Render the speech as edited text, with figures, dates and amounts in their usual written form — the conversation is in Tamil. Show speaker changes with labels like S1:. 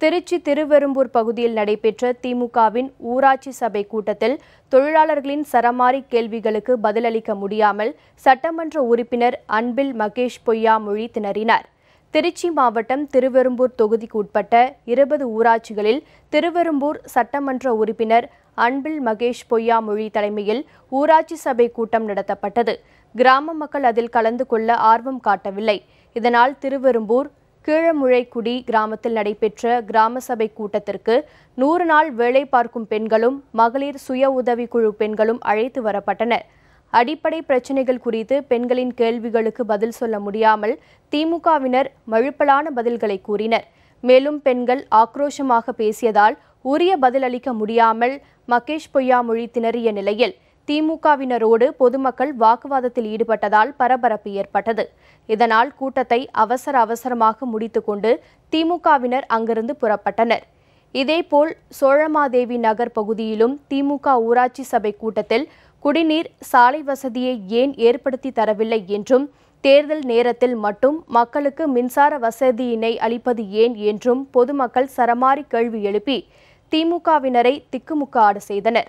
S1: திருச்சி திருவெரும்பூர் பகுதியில் நடைபெற்ற திமுகவின் ஊராட்சி சபை கூட்டத்தில் தொழிலாளர்களின் சரமாரி கேள்விகளுக்கு பதிலளிக்க முடியாமல் சட்டமன்ற உறுப்பினர் அன்பில் மகேஷ் பொய்யாமொழி திணறினார். திருச்சி மாவட்டம் திருவெரும்பூர் தொகுதிக்கு உட்பட்ட 20 ஊராட்சிகளில் திருவெரும்பூர் சட்டமன்ற உறுப்பினர் அன்பில் மகேஷ் பொய்யாமொழி தலைமையில் ஊராட்சி சபை கூட்டம் நடத்தப்பட்டது. கிராம மக்கள் அதில் கலந்து கொள்ள ஆர்வம் காட்டவில்லை. இதனால் திருவெரும்பூர் கீழமுழைக்குடி கிராமத்தில் நடைபெற்ற கிராம சபை கூட்டத்திற்கு 100 நாள் வேலை பார்க்கும் பெண்களும் மகளிர் சுய உதவிக்குழு பெண்களும் அழைத்து வரப்பட்டனர். அடிப்படை பிரச்சினைகள் குறித்து பெண்களின் கேள்விகளுக்கு பதில் சொல்ல முடியாமல் திமுகவினர் மழுப்பலான பதில்களை கூறினர். மேலும் பெண்கள் ஆக்ரோஷமாக பேசியதால் உரிய பதில் அளிக்க முடியாமல் மகேஷ் பொய்யாமொழி திணறிய நிலையில் திமுகவினரோடு பொதுமக்கள் வாக்குவாதத்தில் ஈடுபட்டதால் பரபரப்பு ஏற்பட்டது. இதனால் கூட்டத்தை அவசரமாக முடித்துக்கொண்டு திமுகவினர் அங்கிருந்து புறப்பட்டனர். இதேபோல் சோழமாதேவி நகர் பகுதியிலும் திமுக ஊராட்சி சபை கூட்டத்தில் குடிநீர், சாலை வசதியை ஏன் ஏற்படுத்தி தரவில்லை என்றும், தேர்தல் நேரத்தில் மட்டும் மக்களுக்கு மின்சார வசதியினை அளிப்பது ஏன் என்றும் பொதுமக்கள் சரமாரி கேள்வி எழுப்பி திமுகவினரை திக்குமுக்காட செய்தனர்.